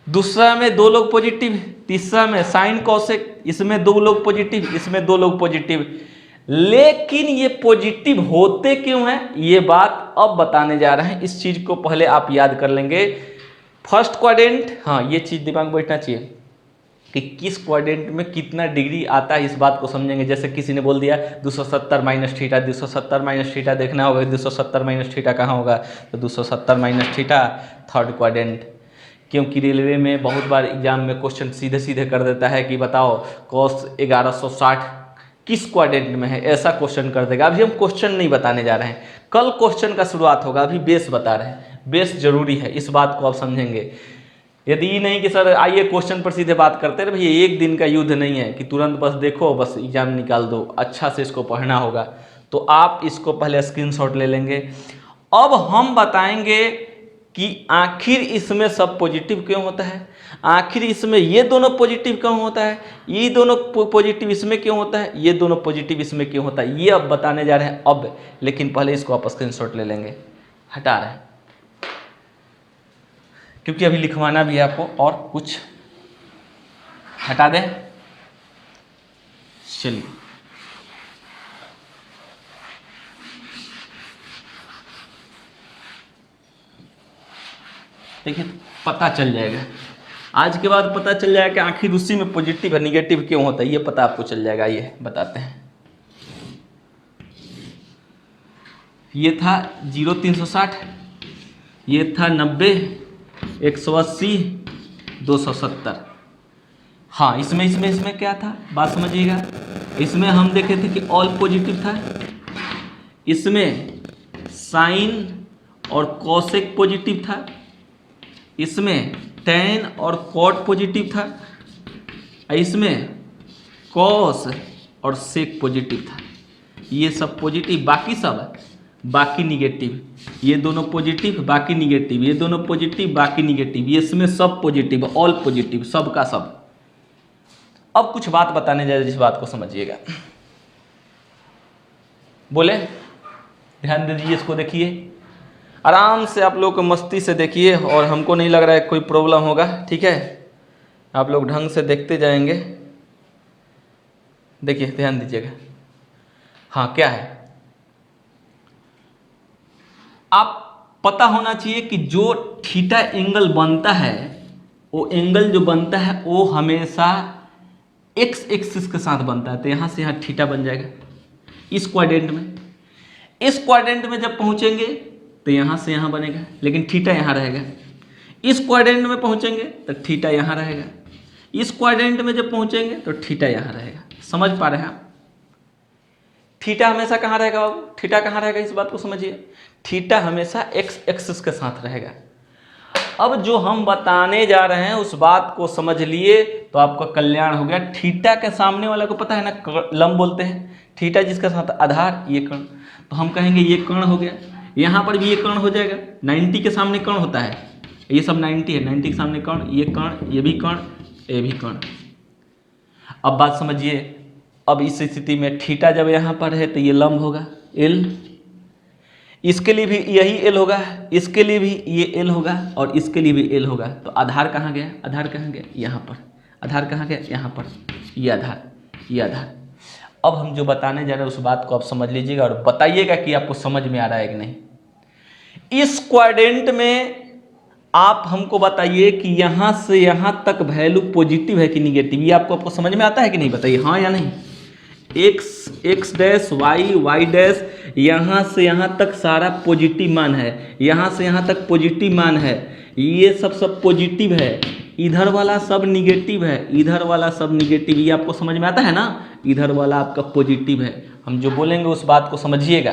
दूसरा में 2 लोग पॉजिटिव, तीसरा में साइन कोसेक, इसमें 2 लोग पॉजिटिव, इसमें 2 लोग पॉजिटिव। लेकिन ये पॉजिटिव होते क्यों हैं, ये बात अब बताने जा रहे हैं। इस चीज को पहले आप याद कर लेंगे। फर्स्ट क्वाड्रेंट, हाँ ये चीज दिमाग में बैठना चाहिए कि किस क्वाड्रेंट में कितना डिग्री आता है, इस बात को समझेंगे। जैसे किसी ने बोल दिया 270 माइनस थीटा, 270 माइनस थीटा देखना होगा, 270 माइनस थीटा कहाँ होगा, तो 270 माइनस थीटा थर्ड क्वाड्रेंट। क्योंकि रेलवे में बहुत बार एग्जाम में क्वेश्चन सीधे सीधे कर देता है कि बताओ कॉस 1160 किस क्वाड्रेंट में है, ऐसा क्वेश्चन कर देगा। अभी हम क्वेश्चन नहीं बताने जा रहे हैं, कल क्वेश्चन का शुरुआत होगा, अभी बेस बता रहे हैं। बेस जरूरी है, इस बात को आप समझेंगे। यदि ये नहीं कि सर आइए क्वेश्चन पर सीधे बात करते हैं, भैया एक दिन का युद्ध नहीं है कि तुरंत बस देखो बस एग्जाम निकाल दो, अच्छा से इसको पढ़ना होगा। तो आप इसको पहले स्क्रीनशॉट ले लेंगे। अब हम बताएंगे कि आखिर इसमें सब पॉजिटिव क्यों होता है, आखिर इसमें ये दोनों पॉजिटिव क्यों होता है, ये दोनों पॉजिटिव इसमें क्यों होता है, ये दोनों पॉजिटिव इसमें क्यों होता है, ये अब बताने जा रहे हैं अब। लेकिन पहले इसको आप स्क्रीनशॉट ले लेंगे। हटा रहे हैं क्योंकि अभी लिखवाना भी है आपको, और कुछ हटा दें। चलिए देखिए, पता चल जाएगा आज के बाद, पता चल जाएगा कि आखिर उसी में पॉजिटिव और निगेटिव क्यों होता है, ये पता आपको चल जाएगा। ये बताते हैं। ये था 0 360, ये था 90 180 270। हाँ इसमें क्या था, बात समझिएगा। इसमें हम देखे थे कि ऑल पॉजिटिव था, इसमें साइन और कोसेक पॉजिटिव था, इसमें टैन और कॉट पॉजिटिव था, इसमें कॉस और सेक पॉजिटिव था। ये सब पॉजिटिव, बाकी सब बाकी निगेटिव। ये दोनों पॉजिटिव, बाकी निगेटिव, ये दोनों पॉजिटिव, बाकी निगेटिव, ये इसमें सब पॉजिटिव, ऑल पॉजिटिव, सब का सब। अब कुछ बात बताने जा रहे, जिस बात को समझिएगा। बोले ध्यान दे दीजिए, इसको देखिए आराम से, आप लोग को मस्ती से देखिए, और हमको नहीं लग रहा है कोई प्रॉब्लम होगा, ठीक है। आप लोग ढंग से देखते जाएंगे। देखिए ध्यान दीजिएगा। हाँ क्या है, आप पता होना चाहिए कि जो थीटा एंगल बनता है, वो एंगल जो बनता है वो हमेशा एक्स एक्सिस के साथ बनता है, तो यहाँ से यहाँ थीटा बन जाएगा इस क्वाड्रेंट में। इस क्वाड्रेंट में जब पहुँचेंगे तो यहाँ से यहाँ बनेगा, लेकिन थीटा यहाँ रहेगा। इस क्वाड्रेंट में पहुँचेंगे तो थीटा यहाँ रहेगा। इस क्वाड्रेंट में जब पहुँचेंगे तो थीटा यहाँ रहेगा। समझ पा रहे हैं आप? थीटा हमेशा कहाँ रहेगा बाबू? थीटा कहाँ रहेगा, इस बात को समझिए। थीटा हमेशा एक्स एक्सिस के साथ रहेगा। अब जो हम बताने जा रहे हैं उस बात को समझ लिए तो आपका कल्याण हो गया। थीटा के सामने वाला को पता है ना, लंब बोलते हैं। थीटा जिसका साथ आधार, ये कर्ण, तो हम कहेंगे ये कर्ण हो गया। यहाँ पर भी ये कर्ण हो जाएगा। 90 के सामने कर्ण होता है, ये सब 90 है, 90 के सामने कर्ण, ये कर्ण, ये भी कर्ण, ये भी कर्ण। अब बात समझिए। अब इस स्थिति में थीटा जब यहाँ पर है तो ये लंब होगा एल, इसके लिए भी यही एल होगा, इसके लिए भी ये एल होगा और इसके लिए भी एल होगा। तो आधार कहाँ गया? आधार कहाँ गया? यहाँ पर। आधार कहाँ गया? यहाँ पर। ये आधार, ये आधार। अब हम जो बताने जा रहे हैं उस बात को आप समझ लीजिएगा और बताइएगा कि आपको समझ में आ रहा है कि नहीं। इस क्वाड्रेंट में आप हमको बताइए कि यहाँ से यहाँ तक वैल्यू पॉजिटिव है कि निगेटिव, ये आपको समझ में आता है कि नहीं? बताइए हाँ या नहीं। एक्स डैश वाई डैश, यहाँ से यहाँ तक सारा पॉजिटिव मान है, यहाँ से यहाँ तक पॉजिटिव मान है, ये सब पॉजिटिव है, इधर वाला सब निगेटिव है, इधर वाला सब निगेटिव। ये आपको समझ में आता है ना? इधर वाला आपका पॉजिटिव है। हम जो बोलेंगे उस बात को समझिएगा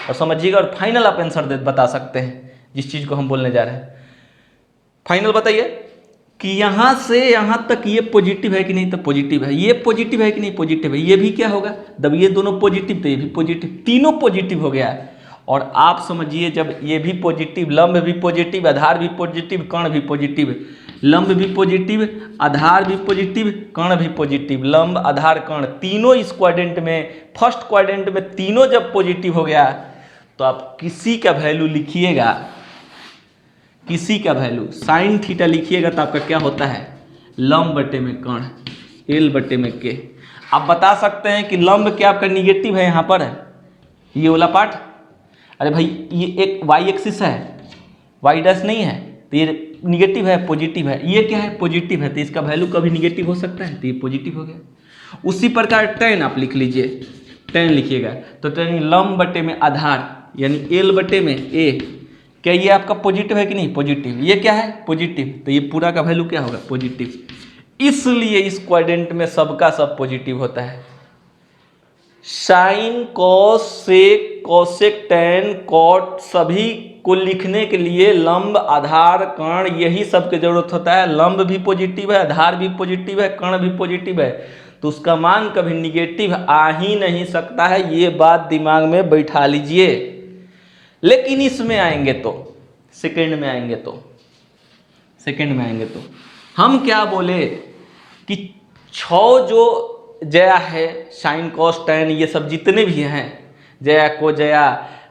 और समझिएगा और फाइनल आप आंसर बता सकते हैं जिस चीज़ को हम बोलने जा रहे हैं। फाइनल बताइए कि यहाँ से यहाँ तक ये पॉजिटिव है कि नहीं? तो पॉजिटिव है। ये पॉजिटिव है कि नहीं? पॉजिटिव है। ये भी क्या होगा? जब ये दोनों पॉजिटिव तो ये भी पॉजिटिव, तीनों पॉजिटिव हो गया है। और आप समझिए जब ये भी पॉजिटिव, लंब भी पॉजिटिव, आधार भी पॉजिटिव, कर्ण भी पॉजिटिव, लंब भी पॉजिटिव, आधार भी पॉजिटिव, कर्ण भी पॉजिटिव, लंब आधार कर्ण तीनों इस क्वाड्रेंट में, फर्स्ट क्वाड्रेंट में तीनों जब पॉजिटिव हो गया तो आप किसी का वैल्यू लिखिएगा, किसी का वैल्यू साइन थीटा लिखिएगा तो आपका क्या होता है? लंब बटे में कर्ण, एल बटे में के। आप बता सकते हैं कि लंब क्या आपका निगेटिव है यहाँ पर, ये वाला पार्ट? अरे भाई ये एक वाई एक्सिस है, वाई डैश नहीं है, तो ये निगेटिव है, पॉजिटिव है। ये क्या है? पॉजिटिव है, तो इसका वैल्यू कभी निगेटिव हो सकता है, तो ये पॉजिटिव हो गया। उसी प्रकार टेन आप लिख लीजिए, टेन लिखिएगा तो टेन लंब बटे में आधार यानी एल बटे में ए, क्या ये आपका पॉजिटिव है कि नहीं? पॉजिटिव। ये क्या है? पॉजिटिव, तो ये पूरा का वैल्यू क्या होगा? पॉजिटिव। इसलिए इस क्वाड्रेंट में सबका सब पॉजिटिव होता है। साइन, कॉस, सेक, कोसेक, टैन, कॉट सभी को लिखने के लिए लंब, आधार, कर्ण यही सब की जरूरत होता है। लंब भी पॉजिटिव है, आधार भी पॉजिटिव है, कर्ण भी पॉजिटिव है, तो उसका मान कभी निगेटिव आ ही नहीं सकता है। ये बात दिमाग में बैठा लीजिए। लेकिन इसमें आएंगे तो, सेकंड में आएंगे तो, सेकंड में आएंगे तो हम क्या बोले कि 6 जो जया है, साइन, कॉस, टैन ये सब जितने भी हैं, जया को जया,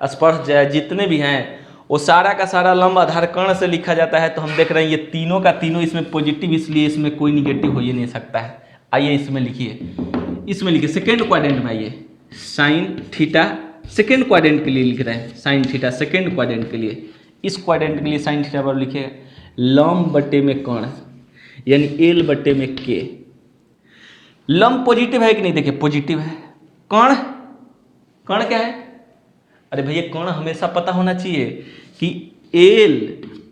स्पर्श जया जितने भी हैं, वो सारा का सारा लंब आधार कर्ण से लिखा जाता है। तो हम देख रहे हैं ये तीनों का तीनों इसमें पॉजिटिव, इसलिए इसमें कोई निगेटिव हो ही नहीं सकता है। आइए इसमें लिखिए, इसमें लिखिए सेकेंड क्वाड्रेंट में आइए, साइन थीटा सेकेंड क्वाड्रेंट के लिए लिख रहे हैं, साइन थीटा सेकेंड क्वाड्रेंट के लिए। इस क्वाड्रेंट के लिए साइन थीटा पर लिखिएगा लंब बटे में कर्ण यानी एल बटे में के। लंब पॉजिटिव है कि नहीं? देखिए पॉजिटिव है। कर्ण, कर्ण क्या है? अरे भैया कर्ण हमेशा पता होना चाहिए कि एल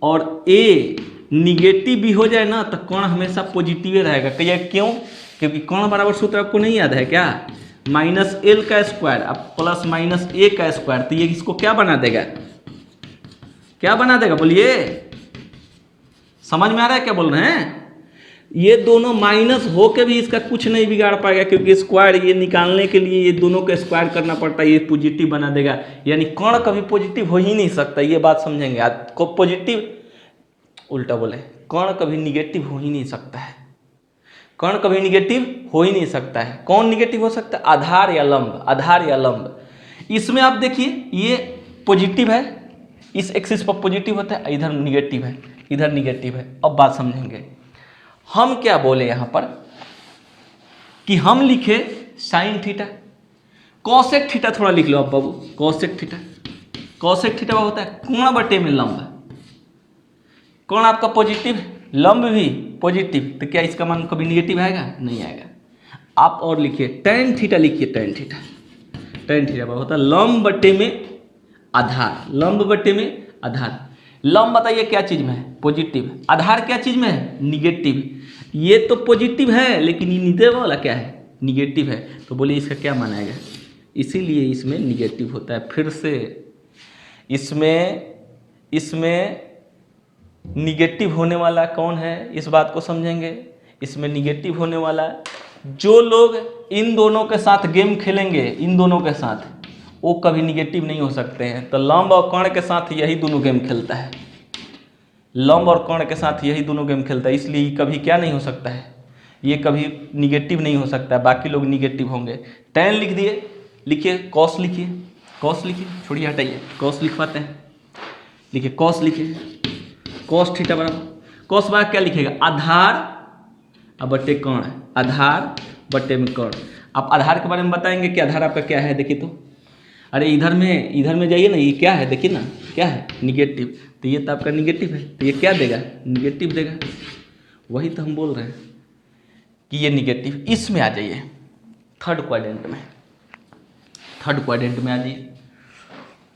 और ए निगेटिव भी हो जाए ना तो कर्ण हमेशा पॉजिटिव रहेगा। कहिए क्यों? क्योंकि कर्ण बराबर सूत्र आपको नहीं याद है क्या? माइनस एल का स्क्वायर अब प्लस माइनस ए का स्क्वायर, तो ये इसको क्या बना देगा? क्या बना देगा बोलिए? समझ में आ रहा है क्या बोल रहे हैं? ये दोनों माइनस हो के भी इसका कुछ नहीं बिगाड़ पाएगा, क्योंकि स्क्वायर ये निकालने के लिए ये दोनों का स्क्वायर करना पड़ता है, ये पॉजिटिव बना देगा। यानी कर्ण कभी पॉजिटिव हो ही नहीं सकता, ये बात समझेंगे। आपको पॉजिटिव, उल्टा बोले, कर्ण कभी निगेटिव हो ही नहीं सकता है। कर्ण कभी निगेटिव हो ही नहीं सकता है। कौन निगेटिव हो सकता है? आधार या लंब, आधार या लंब। इसमें आप देखिए ये पॉजिटिव है, इस एक्सिस पर पॉजिटिव होता है, इधर निगेटिव है, इधर निगेटिव है। अब बात समझेंगे। हम क्या बोले यहाँ पर कि हम लिखे साइन थीटा, कॉसेक थीटा थोड़ा लिख लो आप बाबू, कॉसेक थीटा। कॉसेक थीटा होता है कोण बटे में लंब। कोण आपका पॉजिटिव, लंब भी पॉजिटिव, तो क्या इसका मान कभी निगेटिव आएगा? नहीं आएगा। आप और लिखिए tan थीटा, लिखिए tan थीटा। tan थीटा बराबर होता है लंब बटे में आधार, लंब बटे में आधार। लंब बताइए क्या चीज में है? पॉजिटिव। आधार क्या चीज में है? निगेटिव। ये तो पॉजिटिव है लेकिन ये नीचे वाला क्या है? निगेटिव है। तो बोलिए इसका क्या मानाएगा? इसीलिए इसमें निगेटिव होता है। फिर से इसमें निगेटिव होने वाला कौन है, इस बात को समझेंगे। इसमें निगेटिव होने वाला जो लोग इन दोनों के साथ गेम खेलेंगे, इन दोनों के साथ, वो कभी निगेटिव नहीं हो सकते हैं। तो लंब और कर्ण के साथ यही दोनों गेम खेलता है, लंब और कर्ण के साथ यही दोनों गेम खेलता है, इसलिए कभी क्या नहीं हो सकता है? ये कभी निगेटिव नहीं हो सकता है। बाकी लोग निगेटिव होंगे। tan लिख दिए, लिखिए cos, लिखिए cos, लिखिए, छोड़िए हटाइए, cos लिखवाते हैं। लिखिए cos, लिखिए cos थीटा बराबर, cos बराबर क्या लिखिएगा? आधार अब बटे कर्ण, आधार बटे में कर्ण। आप आधार के बारे में बताएंगे कि आधार आपका क्या है? देखिए तो, अरे इधर में जाइए ना, ये क्या है? देखिए ना क्या है? निगेटिव। तो ये तो आपका निगेटिव है, तो ये क्या देगा? निगेटिव देगा। वही तो हम बोल रहे हैं कि ये निगेटिव। इसमें आ जाइए थर्ड क्वाड्रेंट में, थर्ड क्वाड्रेंट में आ जाइए।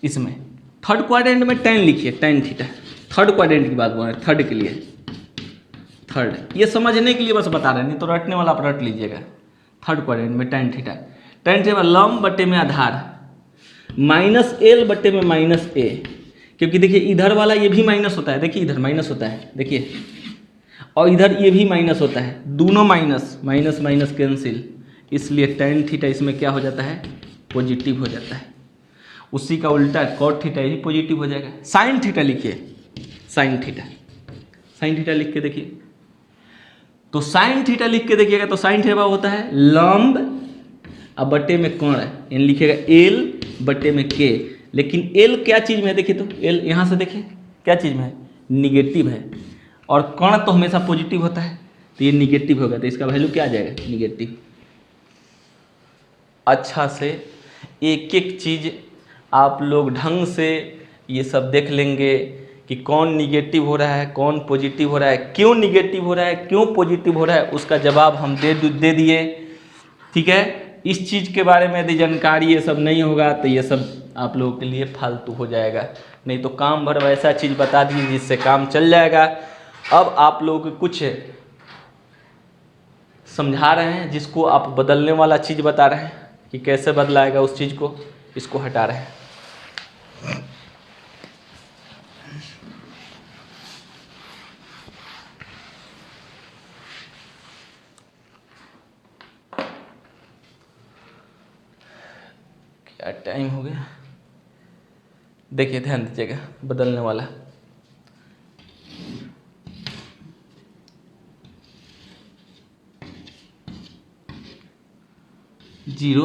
इसमें थर्ड क्वाड्रेंट में tan लिखिए, tan थीटा। थर्ड क्वाड्रेंट की बात बोल रहे हैं, थर्ड के लिए, थर्ड। ये समझने के लिए बस बता रहे हैं, नहीं तो रटने वाला आप रट लीजिएगा। थर्ड क्वाड्रेंट में tan थीटा, tan थीटा लंब बटे में आधार माइनस l बटे में माइनस a, क्योंकि देखिए इधर वाला ये भी माइनस होता है, देखिए इधर माइनस होता है, देखिए, और इधर ये भी माइनस होता है, दोनों माइनस, माइनस माइनस कैंसिल, इसलिए tan थीटा इसमें क्या हो जाता है? पॉजिटिव हो जाता है। उसी का उल्टा cot थीटा ही पॉजिटिव हो जाएगा। sin थीटा लिखिए, sin थीटा, sin थीटा लिख के देखिए। तो sin थीटा लिख के देखिएगा तो sin थीटा होता है लंब अब बटे में कर्ण, यानी लिखिएगा l बटे में k। लेकिन l क्या चीज में है? देखिए तो l यहाँ से देखिए क्या चीज में है? निगेटिव है। और कर्ण तो हमेशा पॉजिटिव होता है, तो ये निगेटिव होगा, तो इसका वैल्यू क्या आ जाएगा? निगेटिव। अच्छा से एक एक चीज आप लोग ढंग से ये सब देख लेंगे कि कौन निगेटिव हो रहा है, कौन पॉजिटिव हो रहा है, क्यों निगेटिव हो रहा है, क्यों पॉजिटिव हो रहा है, उसका जवाब हम दे दिए। ठीक है, इस चीज़ के बारे में यदि जानकारी ये सब नहीं होगा तो ये सब आप लोगों के लिए फालतू हो जाएगा। नहीं तो काम भर वैसा चीज़ बता दीजिए जिससे काम चल जाएगा। अब आप लोग कुछ समझा रहे हैं जिसको आप बदलने वाला चीज़ बता रहे हैं कि कैसे बदलाएगा उस चीज़ को, इसको हटा रहे हैं। क्या टाइम हो गया? देखिए ध्यान दीजिएगा, बदलने वाला जीरो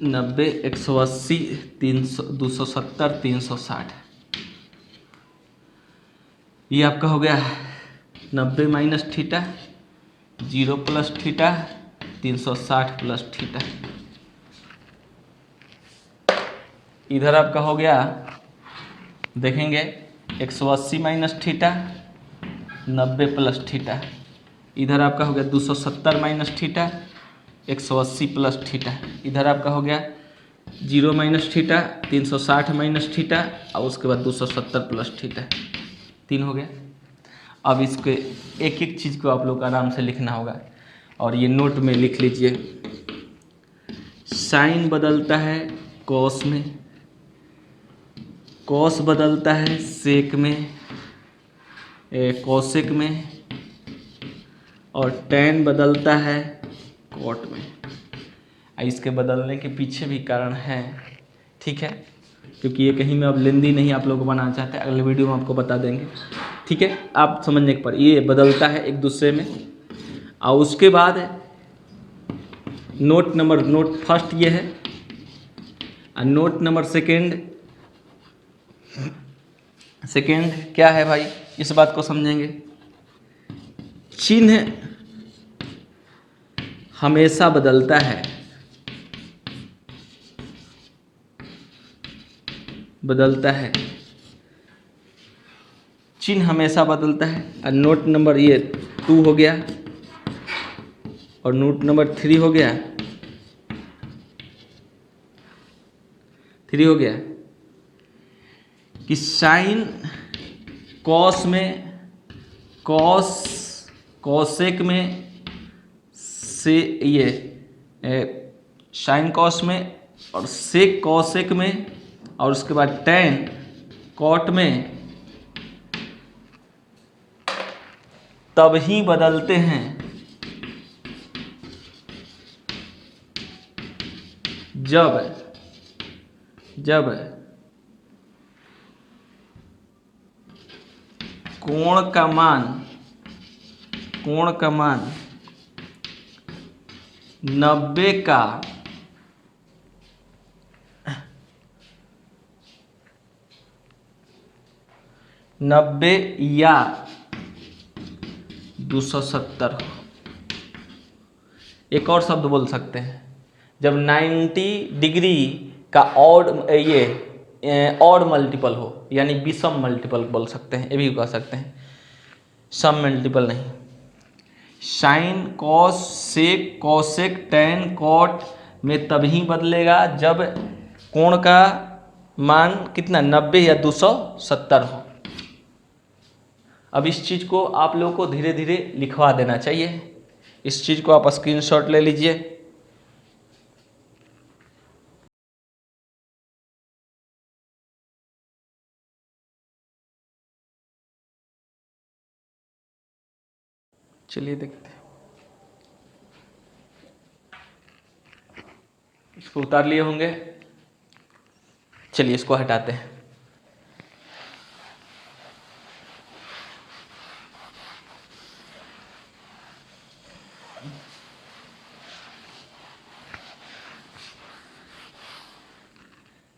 90 180 300 270 360, ये आपका हो गया 90 minus theta, 0 plus theta, 360 plus theta. इधर आपका हो गया, देखेंगे 180 माइनस थीटा, 90 प्लस थीटा। इधर आपका हो गया 270 माइनस थीटा, 180 प्लस थीटा। इधर आपका हो गया 0 माइनस थीटा, 360 माइनस थीटा, और उसके बाद 270 प्लस थीटा। 3 हो गया। अब इसके एक एक चीज़ को आप लोग को आराम से लिखना होगा, और ये नोट में लिख लीजिए। साइन बदलता है कॉस में, कॉस बदलता है सेक में, कोसेक में, और टैन बदलता है कॉट में। इसके बदलने के पीछे भी कारण है, ठीक है, क्योंकि ये कहीं में अब लेंदी नहीं आप लोग को बनाना चाहते, अगले वीडियो में आपको बता देंगे। ठीक है, आप समझने के पर ये बदलता है एक दूसरे में। और उसके बाद नोट फर्स्ट ये है, और नोट नंबर सेकेंड क्या है भाई, इस बात को समझेंगे। चिन्ह हमेशा बदलता है, चिन्ह हमेशा बदलता है। और नोट नंबर ये 2 हो गया, और नोट नंबर 3 हो गया, 3 हो गया कि साइन कॉस में, कॉसेक में से ये साइन कॉस में और सेक कॉसेक में और उसके बाद टैन कॉट में तब ही बदलते हैं जब कोण का मान 90 का 90 या 270 हो। एक और शब्द बोल सकते हैं, जब 90 डिग्री का ऑड मल्टीपल हो, यानी विषम मल्टीपल बोल सकते हैं, ये भी कह सकते हैं, सम मल्टीपल नहीं। Sine cos sec cosec tan cot में तभी बदलेगा जब कोण का मान कितना 90 या 270 हो। अब इस चीज़ को आप लोगों को धीरे धीरे लिखवा देना चाहिए। इस चीज़ को आप स्क्रीनशॉट ले लीजिए। चलिए देखते हैं, इसको उतार लिए होंगे। चलिए इसको हटाते हैं।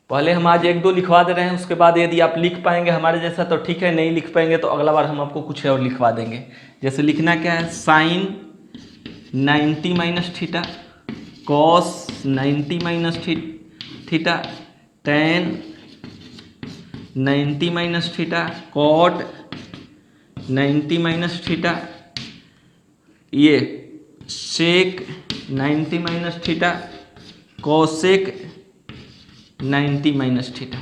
पहले हम आज 1-2 लिखवा दे रहे हैं, उसके बाद यदि आप लिख पाएंगे हमारे जैसा तो ठीक है, नहीं लिख पाएंगे तो अगला बार हम आपको कुछ और लिखवा देंगे। जैसे लिखना क्या है, sine 90 minus theta, cos 90 minus theta, tan 90 minus theta, cot 90 minus theta, ये sec 90 minus theta, cosec 90 minus theta.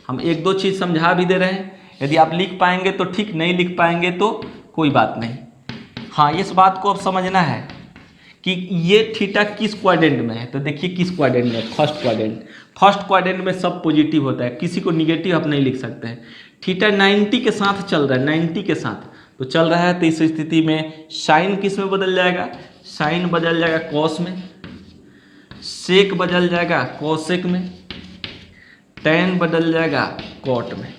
हम 1-2 चीज़ समझा भी दे रहे हैं, यदि आप लिख पाएंगे तो ठीक, नहीं लिख पाएंगे तो कोई बात नहीं। हाँ, इस बात को अब समझना है कि ये थीटा किस क्वाड्रेंट में है। तो देखिए किस क्वाड्रेंट में, फर्स्ट क्वाड्रेंट। फर्स्ट क्वाड्रेंट में सब पॉजिटिव होता है, किसी को निगेटिव आप नहीं लिख सकते हैं। थीटा 90 के साथ चल रहा है, 90 के साथ तो चल रहा है, तो इस स्थिति में साइन किस में बदल जाएगा, साइन बदल जाएगा कॉस में, सेक बदल जाएगा कॉसेक में, टैन बदल जाएगा कॉट में।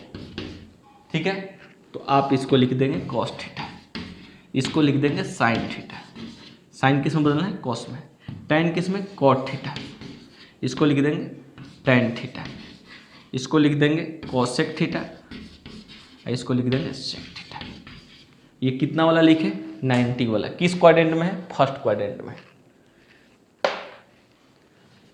ठीक है, तो आप इसको लिख देंगे कॉस थीटा, इसको लिख देंगे साइन थीटा। साइन किस में बदलना है, कॉस में। टैन किस में, कॉट थीटा, इसको लिख देंगे टैन थीटा। इसको लिख देंगे कॉसेक थीटा, इसको लिख देंगे सेक थीटा। ये कितना वाला लिखे, 90 वाला। किस क्वाड्रेंट में है, फर्स्ट क्वाड्रेंट में।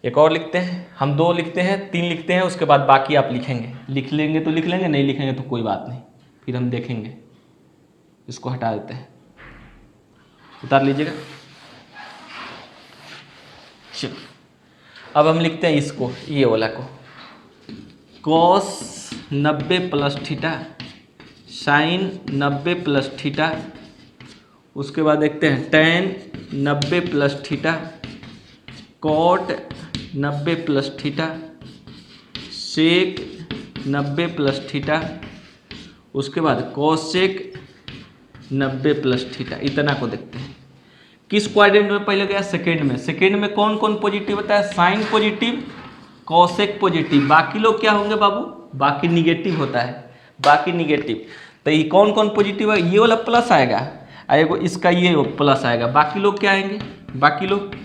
एक और लिखते हैं, हम 2 लिखते हैं, 3 लिखते हैं, उसके बाद बाकी आप लिखेंगे। लिख लेंगे तो लिख लेंगे, नहीं लिखेंगे तो कोई बात नहीं, फिर हम देखेंगे। इसको हटा देते हैं, उतार लीजिएगा। चलो अब हम लिखते हैं इसको, ये वाला को, cos 90 plus theta, sine 90 plus theta, उसके बाद देखते हैं tan 90 plus theta, cot 90 plus theta, sec 90 plus theta, उसके बाद कॉसेक 90 प्लस थीटा। इतना को देखते हैं किस क्वाड्रेंट में पहले गया, सेकेंड में। सेकेंड में कौन कौन पॉजिटिव होता है, साइन पॉजिटिव, कॉसेक पॉजिटिव। बाकी लोग क्या होंगे बाबू, बाकी निगेटिव होता है, बाकी निगेटिव। तो ये कौन कौन पॉजिटिव है, ये वाला प्लस आएगा, आएगा इसका ये प्लस आएगा। बाकी लोग क्या आएंगे, बाकी लोग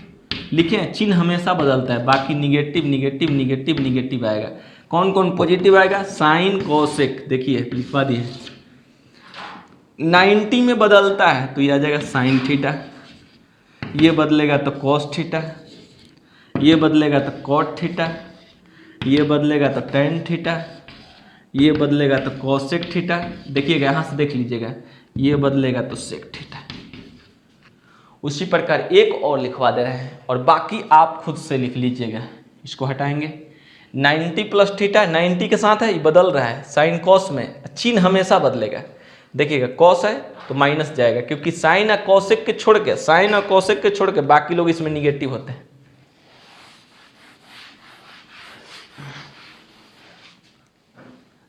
लिखे, चिन्ह हमेशा बदलता है, बाकी निगेटिव निगेटिव निगेटिव निगेटिव आएगा। कौन कौन पॉजिटिव आएगा, साइन कॉसेक। देखिए लिखवा दिए, 90 में बदलता है तो ये आ जाएगा साइन थीटा, ये बदलेगा तो कॉस थीटा, ये बदलेगा तो कॉट थीटा, ये बदलेगा तो टैन थीटा, ये बदलेगा तो कॉसेक थीटा। देखिएगा यहाँ से देख लीजिएगा, ये बदलेगा तो सेक थीटा। उसी प्रकार एक और लिखवा दे रहे हैं और बाकी आप खुद से लिख लीजिएगा। इसको हटाएंगे 90 प्लस थीटा, 90 के साथ है, ये बदल रहा है साइन कॉस में, चिन्ह हमेशा बदलेगा। देखिएगा कॉस है तो माइनस जाएगा, क्योंकि साइन और कॉसेक के छोड़ के, साइन और कॉसेक के छोड़ के बाकी लोग इसमें निगेटिव होते हैं।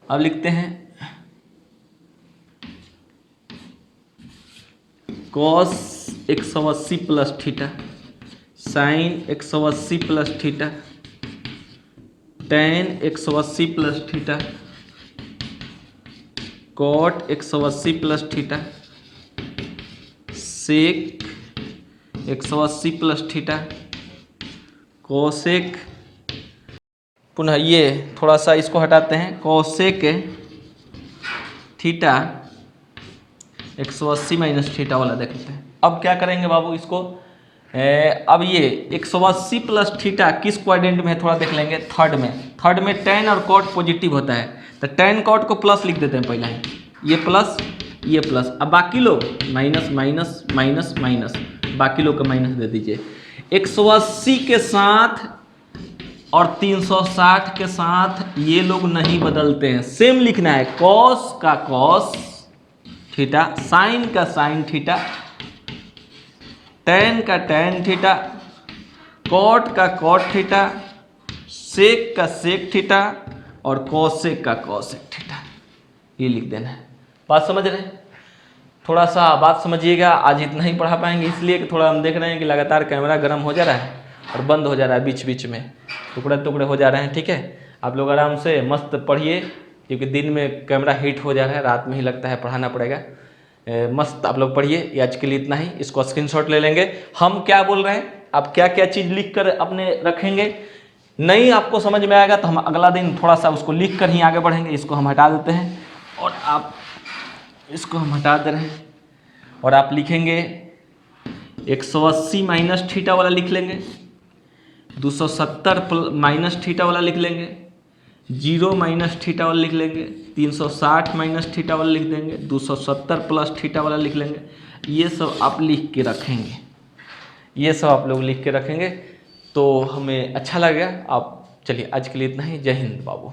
अब लिखते हैं cos 180 plus theta, sine 180 plus theta, tan 180 plus theta, cot 180 plus theta, sec 180 plus theta, cosec, पुनः ये थोड़ा सा इसको हटाते हैं, कोसेक थीटा 180 माइनस थीटा वाला देखते हैं। अब क्या करेंगे बाबू इसको, अब ये 180 प्लस थीटा किस क्वाड्रेंट में है थोड़ा देख लेंगे, थर्ड में। थर्ड में टेन और कॉट पॉजिटिव होता है, तो टेन कॉट को प्लस लिख देते हैं पहले ही, ये प्लस ये प्लस, अब बाकी लोग माइनस माइनस माइनस माइनस, बाकी लोग का माइनस दे दीजिए। 180 के साथ और 360 के साथ ये लोग नहीं बदलते हैं, सेम लिखना है, कॉस का कॉस थीटा, साइन का साइन थीटा, टेन का टेन थीटा, कॉट का कॉट थीटा, सेक का सेक थीटा और कोसेक का कोसेक थीटा, ये लिख देना है। बात समझ रहे हैं? थोड़ा सा बात समझिएगा, आज इतना ही पढ़ा पाएंगे इसलिए कि थोड़ा हम देख रहे हैं कि लगातार कैमरा गर्म हो जा रहा है और बंद हो जा रहा है बीच बीच में, टुकड़े टुकड़े हो जा रहे हैं। ठीक है, आप लोग आराम से मस्त पढ़िए, क्योंकि दिन में कैमरा हीट हो जा रहा है, रात में ही लगता है पढ़ाना पड़ेगा। मस्त आप लोग पढ़िए। आज के लिए इतना ही, इसको स्क्रीनशॉट ले लेंगे। हम क्या बोल रहे हैं, आप क्या क्या चीज़ लिख कर अपने रखेंगे, नहीं आपको समझ में आएगा तो हम अगला दिन थोड़ा सा उसको लिख कर ही आगे बढ़ेंगे। इसको हम हटा देते हैं और आप इसको हम हटा दे रहे हैं और आप लिखेंगे 180 माइनस थीटा वाला लिख लेंगे, 270 माइनस थीटा वाला लिख लेंगे, 0 माइनस थीटा वाला लिख लेंगे, 360 माइनस थीटा वाला लिख देंगे, 270 प्लस थीटा वाला लिख लेंगे। ये सब आप लिख के रखेंगे, ये सब आप लोग लिख के रखेंगे तो हमें अच्छा लगेगा। आप चलिए आज के लिए इतना ही। जय हिंद बाबू।